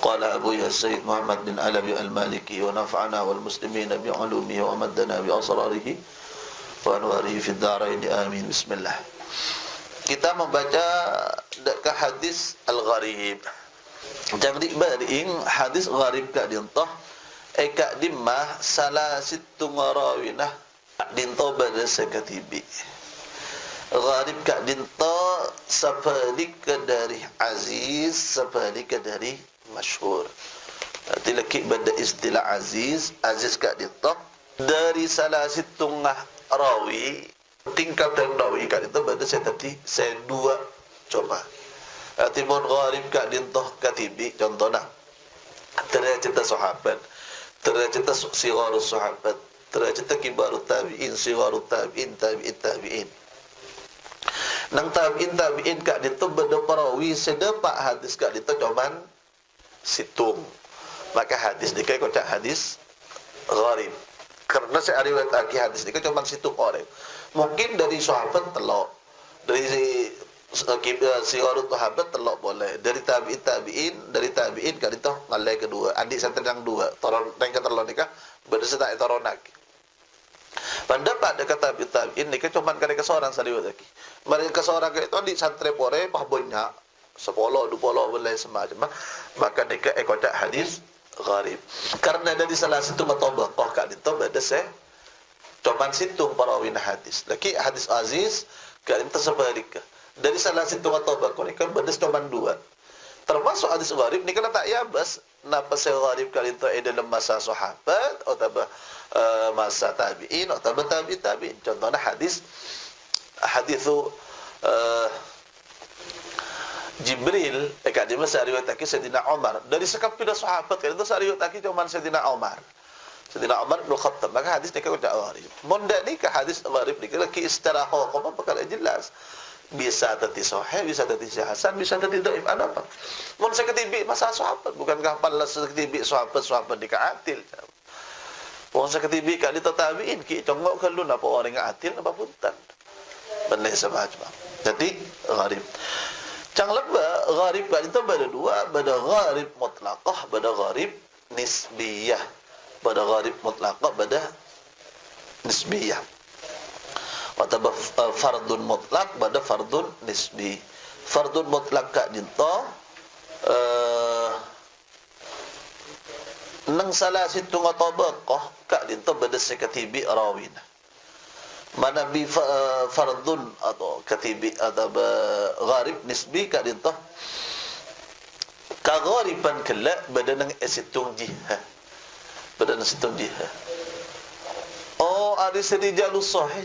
Qala Abu ya Sayyid Muhammad bin Alawi al-Maliki wa nafa'ana wal muslimina bi'ulumihi wa amaddana bi asrarihi wa anwarihi fid dharain amin. Bismillah. Kita membaca dekat hadis al-gharib. Jadi baring hadis gharib ka dintah ka dimah salasittu ngarawinah dintah pada sekatibi. Gharib ka dintah sapalik dari aziz, sapalik dari masyhur. Nanti laki pada istilah aziz, aziz ka dintah dari salasittu rawi. Tingkatan rawi kat itu pada saya dua coba. Timun gharib kat dintoh katibi contohnya. Terjata sahabat, terjata sigharus sahabat, terjata kibarut tabi'in, sigharut tabi'in, tabi'in. Nang tabi'in kat dintoh pada perawi sedepak hadis kat dintoh cuman situng. Maka hadis ni kai kocak hadis gharib. Karena saya riwayat aki hadis ni cuma situng orang. Mungkin dari sahabat telok, dari sigharut sahabat telok boleh, dari dari tabi'in kan itu ngalai kedua, adik saya tendang dua, toron tengah terlon nikah, berdasar tak toronak. Pendapat dekat tabi'in nikah cuma kali keseorang sariwat lagi. Mereka keseorang itu di santri pore pah banyak, 10, 20 boleh semacam. Maka nikah ekocak hadis gharib. Karena dari salah satu matobaqah kat itu berdasar cuman situ parawin hadis. Laki hadis aziz kan tersebalik. Dari salah situ matobaqah ni kan berdasar cuman dua. Termasuk hadis gharib ni kan tak yabas napa saya gharib kali itu dalam masa sahabat atau masa tabi'in atau tabi'in. Contohnya hadis tu Jibril dekat dia masa riwayat aki Sayyidina Umar. Dari sekapira sahabat kan itu riwayat aki cuman Sayyidina Umar. Sayyidina Umar bin Khattab. Maka hadis ni kan gharib. Munda ni ke hadis gharib ni laki istirahat apa perkara jelas. Bisa tadi sahih, bisa tadi hasan, bisa tadi dhaif. Ada apa? Mun seketibi masa sahabat bukankah pala seketibi sahabat dikaatil. Mun seketibi kali tabi'in ki congok kelun apa orang atil apa puntan. Benar semacam. Jadi gharib. Cang leba gharib kan itu ada dua, ada gharib mutlaqah, ada gharib nisbiyah. Pada gharib mutlaqah, ada nisbiyah. Atau fardun mutlaq, ada fardun nisbi. Fardun mutlaq kak dinto nang salah situ ngatabaqah kak dinto pada sekatibi rawin. Mana bi fardun atau katibi atau gharib nisbi kak dinto ka ghariban kala badan nang situng jihah. Badan situng jihah. Oh, ada sedijalus sahih.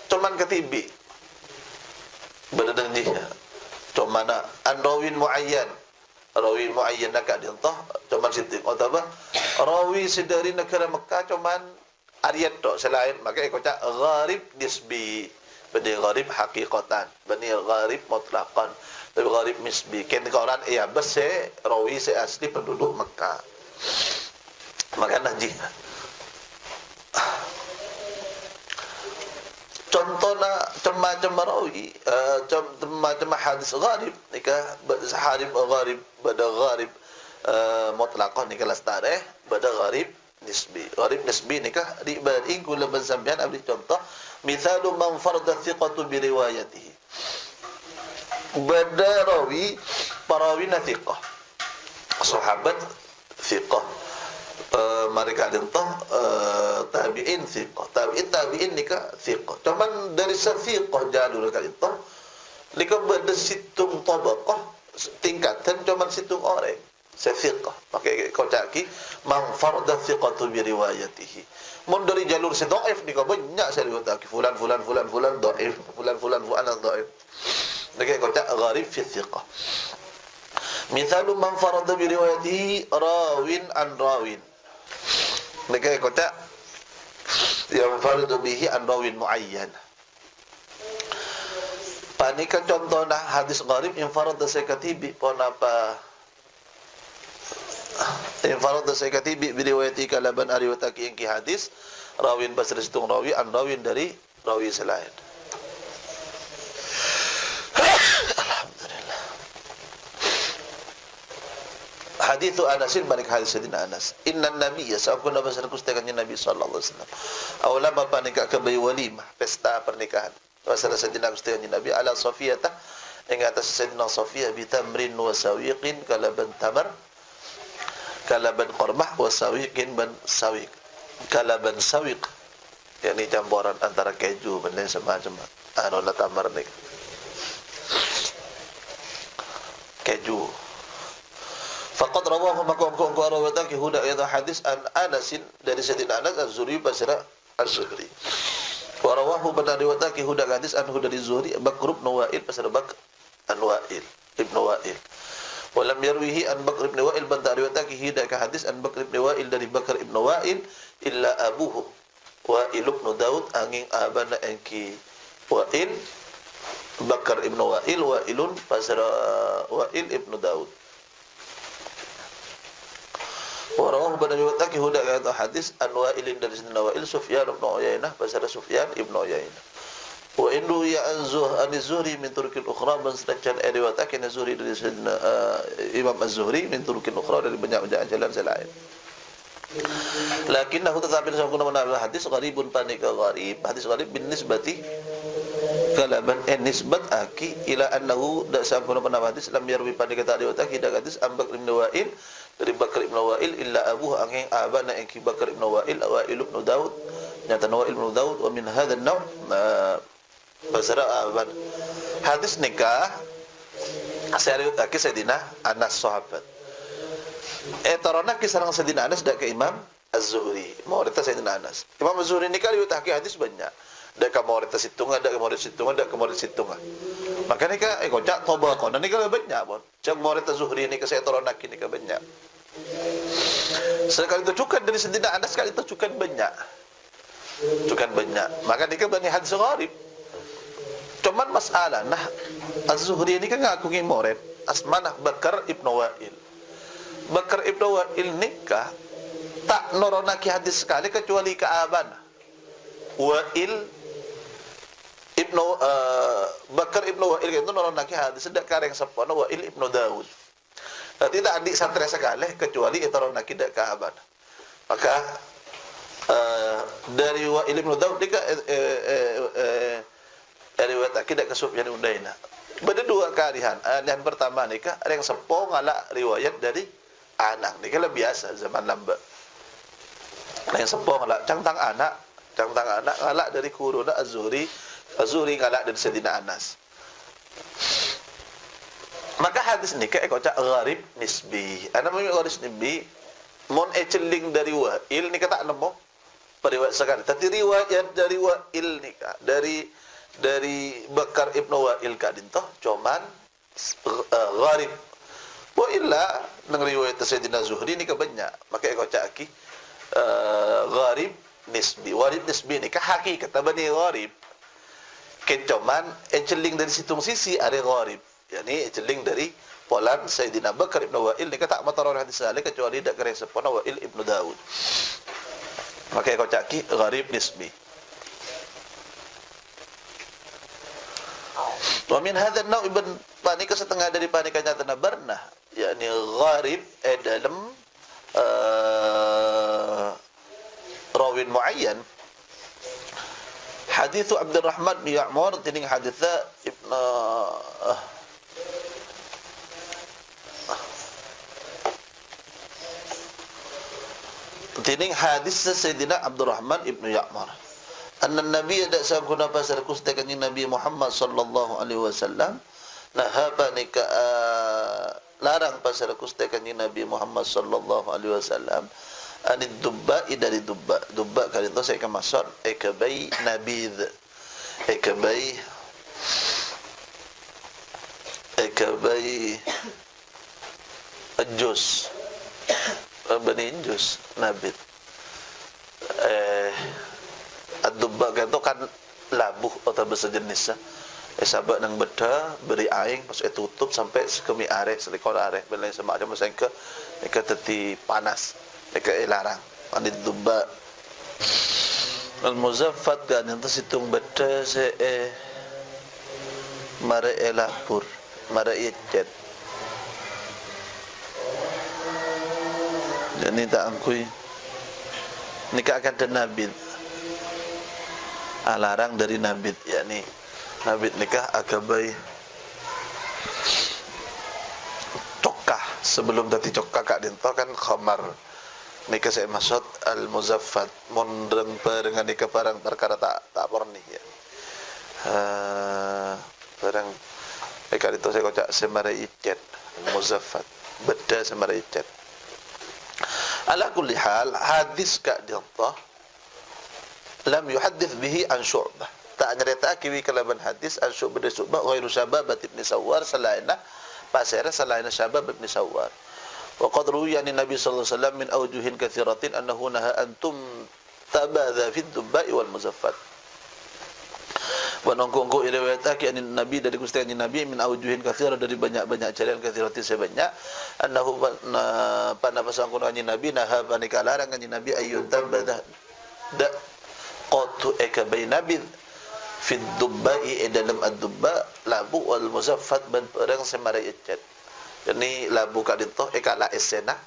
Cuman katibi. Badan jihah. Cuman anrawin muayyan. Rawi muayyan kak dinto cuman situng atau rawi sedari negara Mekah cuman Ariyat tok selain maka kocak gharib nisbi bani gharib haqiqatan bani gharib mutlaqan tapi gharib nisbi kan orang ya bes rawi asli penduduk Mekah maka najih contohnya macam rawi macam hadis gharib nikah gharib pada gharib mutlaqan nikah lastare pada gharib nisbi. Gharib nisbi nikah dibanding kula sampean ambil contoh misalu man farada thiqatu bi riwayatihi. Bada rawi perawi thiqah. Sahabat thiqah. Mereka dentah tabi'in thiqah. Tabi'in nikah thiqah. Cuman dari thiqah jalur kali itu nikah bada situng tabaqah tingkatan cuman situng orang. Thiqah. Pakai kocaki man farada thiqatu bi riwayatihi. Mun dari jalur si dhaif ni banyak saya riwayat fulan dhaif, fulan dhaif. Pakai kocak gharib fi thiqah. Mithalu man farada bi riwayatihi rawin an rawin. Pakai kocak yang farada bihi an rawin muayyan. Panika contohnya hadis gharib yang farada sekatibi pon apa Infarad saya katibi biriwayati kalaban ariwataki yang ki hadis rawin basri situng rawi an rawin dari rawi selain. Alhamdulillah. Hadithu Anasin balik hadis Sayyidina Anas. Inna nabiyya sa'akuna basar kustakannya Nabi sallallahu alaihi wasallam. Awla bapa nikah ke bayi walimah, pesta pernikahan. Basar Sayyidina kustakannya Nabi ala Safiyatah ing atas Sayyidina Safiyah bi tamrin wa sawiqin kalaban tamar kalaban qurmah wa sawiqin ban sawiq. Kalaban sawiq yakni campuran antara keju dan semacam anu la tamar nik. Keju. Faqad rawahu makum rawataki huda ya hadis an Anasin dari Sayyidina Anas az-Zuhri basra az-Zuhri. Wa rawahu bana riwayataki huda hadis an huda az-Zuhri Bakr ibn Wa'il basra Bakr an Wa'il ibn Wa'il. Wa lam yarwihi an Bakr ibn Wa'il bana riwayataki huda ka hadis an Bakr ibn Wa'il dari Bakr ibn Wa'il illa abuhu Wa'il ibn Daud angin abana engki Wa'il Bakr ibn Wa'il Wa'ilun basra Wa'il ibn Daud. Warawahu bana riwayataki huda kata hadis an Wa'ilin dari Sayyidina Wa'il Sufyan ibn Uyainah basara Sufyan ibn Uyainah. Wa indu ya an Zuhri min turqin ukhra ban sedangkan riwayataki Az-Zuhri dari Sayyidina Imam Az-Zuhri min turqin ukhra dari banyak-banyak jalan selain. Lakinnahu tetapi sangkuna menambah hadis gharibun panika gharib hadis gharib bin nisbati kalaban nisbat aki ila annahu da sangkuna menambah hadis lam yarwi panika tak riwayataki dak hadis Ambak ibn Wa'il dari Bakar ibn Wa'il illa abuh angin abana engki Bakar ibn Wa'il Wa'il ibn Daud nyata Wa'il ibn Daud wa min hadha an-naw' basara aban hadis nikah saya riwayat Sayyidina Anas sahabat tarona kisarang Sayyidina Anas dak ke Imam Az-Zuhri mau rita Sayyidina Anas Imam Az-Zuhri nikah riwayat hadis banyak dak ka mau rita situngan dak ka mau rita situngan dak ka mau rita situngan maka nikah kocak toba kon nikah banyak pun cak mau rita Zuhri nikah saya tarona nikah banyak. Sekali itu cukan dari Sayyidina Anas sekali itu cukan banyak. Cukan banyak. Maka dia kan banyak hadis gharib. Cuman masalah nah Az-Zuhri ini kan ngaku ngimoret asmanah Bakar ibn Wa'il. Bakar ibn Wa'il nikah tak noronaki hadis sekali kecuali ke abana. Wa'il ibnu Bakar ibn Wa'il itu noronaki hadis sedak kareng sepana Wa'il ibn Daud. Tidak adik santri sekali kecuali itaron akidah kahaban. Maka dari Wa'il ibn Daud dia riwayat akidah ke Sufyan ibn Uyainah. Beda dua kealihan. Alihan pertama nikah ada yang sepo ngalak riwayat dari anak. Nikah lah biasa zaman lamba. Ada yang sepo ngalak cangtang anak ngalak dari kuruna Az-Zuhri ngalak dari Sayyidina Anas. Maka hadis nikah kocak gharib nisbi. Ana mami gharib nisbi mon celing dari Wa'il nikah tak nemu periwayat sekali. Tapi riwayat dari Wa'il nikah dari Bakar ibn Wa'il kadintoh cuman gharib. Wa illa nang riwayat Sayyidina Zuhri nikah banyak. Maka kocak aki gharib nisbi. Gharib nisbi nikah hakikat tabani gharib. Kecuman celing dari situng sisi ada gharib. Yani celing dari polan Sayyidina Bakar ibn Wa'il nikah tak mataror hadis salih kecuali dak kare sepona Wa'il ibn Daud. Maka kau caki gharib nisbi. Wa min hadha an-naw' ibn panika setengah dari panika nyata nabarna yakni gharib dalam rawin muayyan hadits Abdurrahman bin Ya'mur tining haditsa ibn tining hadis Sayyidina Abdurrahman ibn Ya'mar anna Nabi ada saguna pasal kustakan Nabi Muhammad sallallahu alaihi wasallam nahaba nika larang pasal kustakan Nabi Muhammad sallallahu alaihi wasallam anid dubba dari dubba kali itu saya kemasuk ekabai nabidh ekabai ajus Bani Injus nabit ad-dubba itu kan labuh atau sejenis sahabat nang beda beri aing pas tutup sampai sekemi areh selikor areh belain semacam masangke eka teti panas eka larang anid dubba al-muzaffat kan itu situng beda se mare elapur mare icet Jadi tak angkui nikah akan dan nabid. Larang dari nabid, yakni nabid nikah akabai cokah sebelum dati cokah kak dinto kan khamar. Nikah saya maksud al-muzaffat mondreng dengan nikah parang perkara tak porni ya. Parang nikah itu saya kocak semara icet muzaffat beda semara icet. Ala kulli hal hadis kak dinto lam yuhaddits bihi an Syu'bah. Tak nyerita kiwi kalaban hadis an Syu'bah bin Syu'bah ghairu Syababat ibn Sawwar salaina pasera salaina Syabab ibn Sawwar. Wa qad ruwiya an Nabi sallallahu alaihi wasallam min awjuhin katsiratin annahu naha antum tabadha fi ad-dubba'i wal muzaffat. Wa nongko iriwayatake an Nabi dari Gusti Nabi min awjuhin katsira dari banyak-banyak jalan katsiratin sebanyak annahu pana pasangkun an Nabi naha panika larang an Nabi ayyun tabadha da qatu ekabai nabid fi ad-dubba'i dalam ad-dubba labu wal muzaffat ban perang semara icet. Jadi labu kak dintoh ekala esena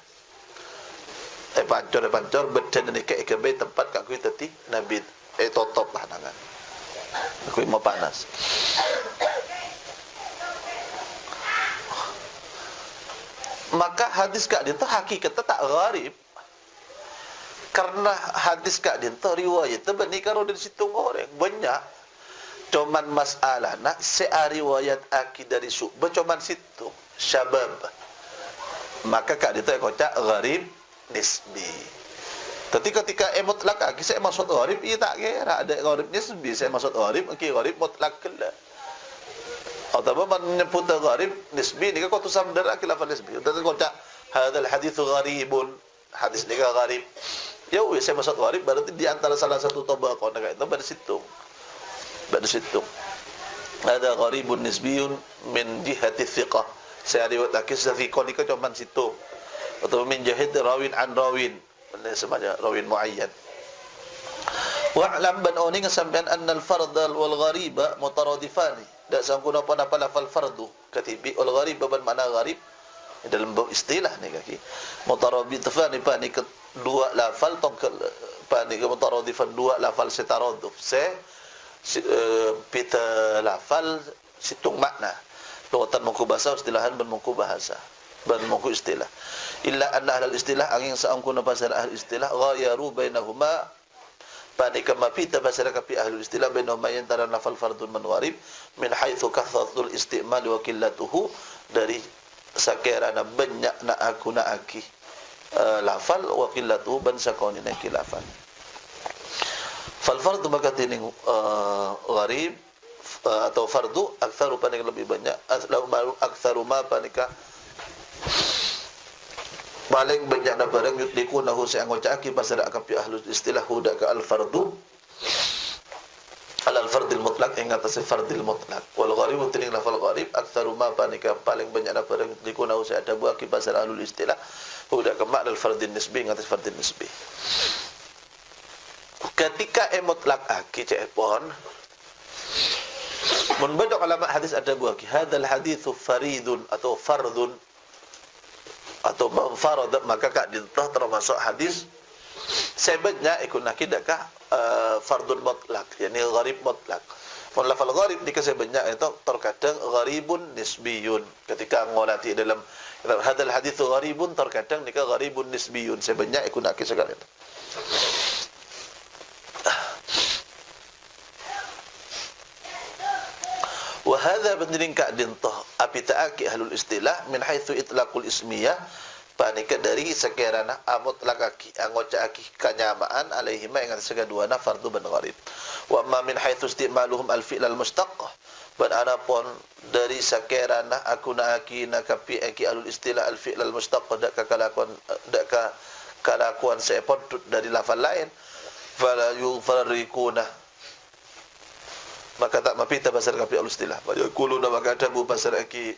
pancor beden ni ke ekabai tempat kak kui teti nabid totop lah nangan kui mau panas. Maka hadis kak dintoh hakikatnya tak gharib. Karena hadis kak dinto riwayat benih karo dari situ goreng banyak. Cuman masalah nak riwayat aki dari Syu'bah cuman situ Syabab. Maka kak dinto kocak gharib nisbi. Tapi ketika mutlak aki saya maksud gharib ia tak kira ada gharib nisbi. Saya maksud gharib aki gharib mutlak kala. Atau menyebut gharib nisbi ni kau tu samdar aki lafal nisbi. Tapi kocak hadal hadithu gharibun. Hadis ni gharib. Ya weh saya maksud gharib berarti di antara salah satu tabaqah nak itu dari situ. Dari situ. Ada gharibun nisbiyun min jihati thiqah. Saya riwayat lagi thiqah ni cuma situ. Atau min jihati rawin an rawin. Semacam rawin muayyan. Wa'lam ban oni sampean annal fardal wal ghariba mutaradifani. Dak sangkuna apa lafal fardu katibi wal gharib ban makna gharib dalam bab istilah ni kaki. Mutaradifani pa ni dua lafal tong pa ni mutaradifan dua lafal setaraduf pita lafal situng makna lughatan mangku bahasa istilahan ban mangku bahasa ban mangku istilah illa anna ahlul istilah angin saangkuna pasal ahli istilah ghayaru bainahuma panika mapita pasal kapi ahlul istilah bainahuma antara lafal fardun man gharib min haitsu kathratul istimal wa qillatuhu dari sakirana banyak na aku na aki lafal wa qillatuhu ban sakoni na lafal. Fal fardu maka tining gharib atau fardu aktsaru panik lebih banyak aktsaru ma panika paling banyak na barang yudikunahu sa angocaki pasal akapi ahlul istilah huda ka al fardu al fardil mutlaq ingat atas fardil mutlaq wal gharib tining lafal gharib aktsaru ma panika paling banyak na barang yudikunahu sa ada buaki pasal ahlul istilah huda ka ma al fardil nisbi ingat atas fardil nisbi. Ketika mutlak aki cepon mun badok ulama hadis ada buaki hadzal haditsu faridun atau fardun atau farad maka kak dintah termasuk hadis sebetnya ikut nakidakah fardun mutlak yakni gharib mutlak. Mun lafal gharib dikasebnya itu terkadang gharibun nisbiyun ketika ngolati dalam hadzal haditsu gharibun terkadang nikah gharibun nisbiyun sebetnya ikut nakid sekali. Wahada penting kak dintah api taaki ahlul istilah min haitsu itlaqul ismiyah panika dari sekirana mutlak aki angoca aki kanyamaan alaihi ma ingat segaduana fardu ban gharib wa amma min haitsu istimaluhum al fi'l al mustaqqah ban anapun dari sekirana akuna aki nakapi aki ahlul istilah al fi'l al mustaqqah dak kalakuan sepon dari lafal lain fala yufarriquna maka tak mapita pasal kapi ahlul istilah yaquluna maka ada bu pasal aki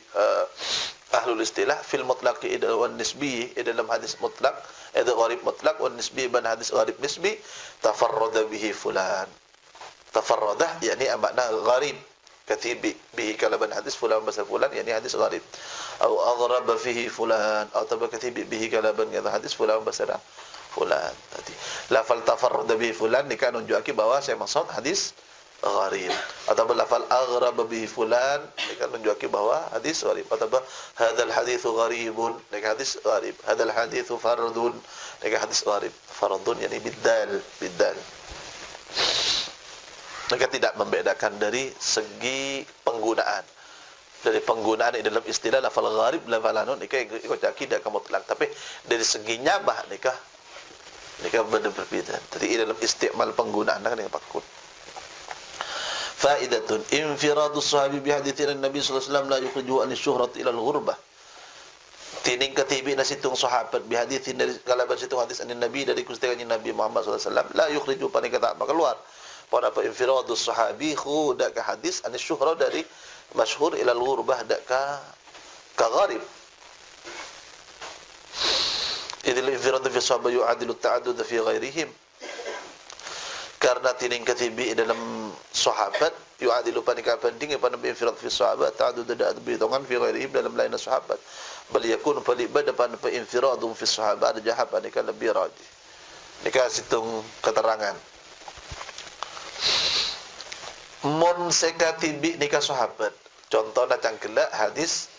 ahlul istilah fil mutlaq wan nisbi dalam hadis mutlaq ada gharib mutlaq wan nisbi ban hadis gharib nisbi tafarrada bihi fulan tafarrada yakni makna gharib katibi bihi kalaban hadis fulan basal fulan, yani hadis gharib. Atau aghraba fihi fulan, atau katibi bihi kalaban hadis fulan basal fulan. Tadi lafal tafarrud bihi fulan ni kan menunjukkan bahawa saya maksud hadis gharib. Atau lafal aghraba bihi fulan ni kan menunjukkan bahawa hadis gharib. Atau hadzal haditsu gharibun, ni hadis gharib. Hadzal haditsu fardun, ni hadis gharib. Fardun yani biddal. Mereka tidak membedakan dari segi penggunaan. Dari penggunaan dalam istilah lafal gharib, lafal anun, ikut tidak mutlak. Tapi dari segi nyabah nikah berbeda. Jadi dalam istimal penggunaan kan yang pakut. Faidatun infiradus sahabi bihadithin Nabi sallallahu alaihi wasallam la yukhrijuhu an syuhrat ila al-ghurbah. Tining katibi nasitung sahabat bihadithin dari kalaban situng hadis an Nabi dari kustikannya Nabi Muhammad sallallahu alaihi wasallam la yukhrijuhu panik tak keluar. Pada apa infiradus sahabi khudak hadis an syuhra dari masyhur ila al-ghurbah dak ka gharib. Idil infirad fi sahabat yu'adilu at-ta'addud fi ghairihim. Karena tining katibi dalam sahabat yu'adilu panika penting pada infirad fi sahabat ta'addud dak bitongan fi ghairihim dalam lain sahabat. Bal yakun pada pada infiradum fi sahabat jahaban kan lebih rajih. Nika situng keterangan. Mun sekatibi nikah sahabat. Contohnya cangkelak hadis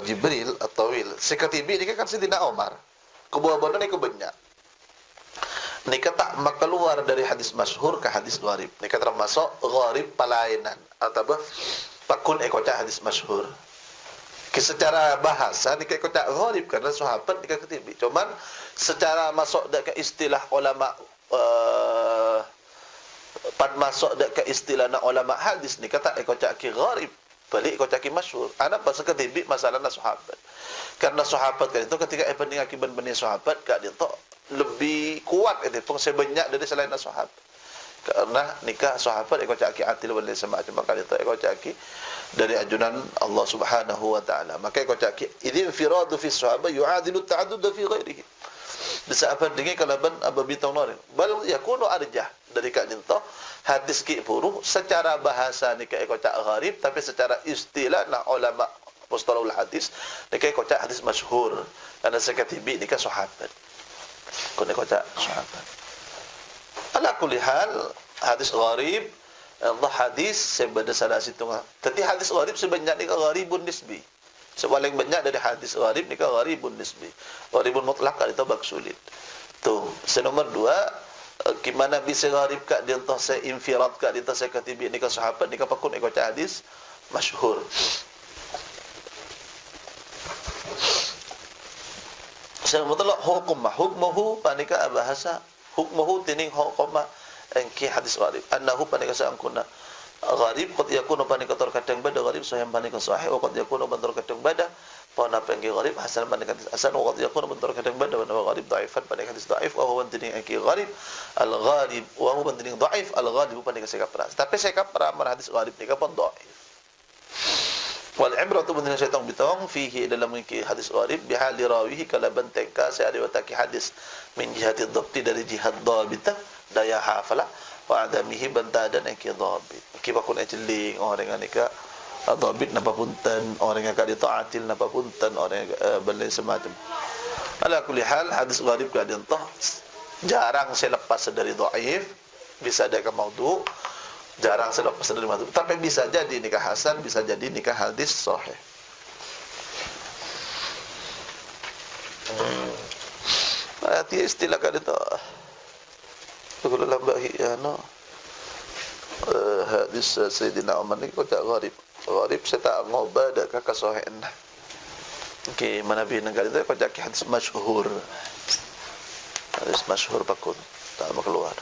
Jibril at-Tawil. Sekatibi nikah kan Sayyidina Umar. Kebuah-buahnya nikah banyak. Nikah tak keluar dari hadis masyhur ke hadis gharib. Nikah termasuk gharib palainan atau pakun ekocak hadis masyhur. Secara bahasa nikah ekocak gharib karena sahabat nikah katibi. Cuman secara masuk ke istilah ulama pad masuk ke istilah ulama hadis ni kata ekocak ki gharib balik ekocak ki masyhur ana pasal ketibi masalahna sahabat karena sahabat kan itu ketika banding akibat banding sahabat kak dia tu lebih kuat itu fungsi banyak dari selain sahabat karena nikah sahabat ekocak ki atil wal semacam maka itu ekocak ki dari ajunan Allah Subhanahu wa taala maka ekocak ki idin firadu fi sahabat yu'adilu ta'addud fi ghairihi bisa apa dengan kalaban ababitong norin bal yakunu arjah dari kak dinto hadis ki buruh secara bahasa ni kak ekocak gharib tapi secara istilah na ulama mustalahul hadis ni kak ekocak hadis masyhur karena sekatibi ni kak sahabat kun ekocak sahabat ala kulli hal hadis gharib Allah hadis sebeda salah situ tapi hadis gharib sebanyak ni kak gharibun nisbi sepaling banyak dari hadis gharib ni kan gharibun nisbi. Gharibun mutlak itu bak sulit. Tu, nomor 2 gimana bisa gharib kak dia entah saya infirad kak dia entah saya katibi ni kan sahabat ni kan pakun ikut hadis masyhur. Nomor 3 hukmuhu panika bahasa hukmuhu tining hukma engki hadis gharib. Annahu panika saangkuna gharib qad yakunu panika terkadang bada gharib sahih panika sahih wa qad yakunu terkadang bada pana pengki gharib hasan panika hasan wa qad yakunu terkadang bada wa gharib dhaifan panika hadis dhaif wa huwa tini engki gharib al gharib wa huwa tini dhaif al gharib panika sekap ras tapi sekap ramar hadis gharib ni pun dhaif wal ibratu bin syaitan bitong fihi dalam engki hadis gharib bihali rawihi kala banteka saya riwayatkan hadis min jihati dhabti dari jihad dhabita daya hafala wa adamihi bantadan engki dhabit kiba kun ejeling orang dengan nika dhabit napa punten orang yang kadi taatil napa punten orang benda semacam ala kulli hal hadis gharib ka entah jarang selepas dari dhaif bisa ada ke maudhu jarang selepas dari maudhu tapi bisa jadi nikah hasan bisa jadi nikah hadis sahih berarti istilah ka itu kalau lambahi ya no hadis Sayyidina Umar ni kau tak gharib saya tak ngobadah kakak sahih okey mana bi negara itu kau tak hadis masyhur pakun tak mau keluar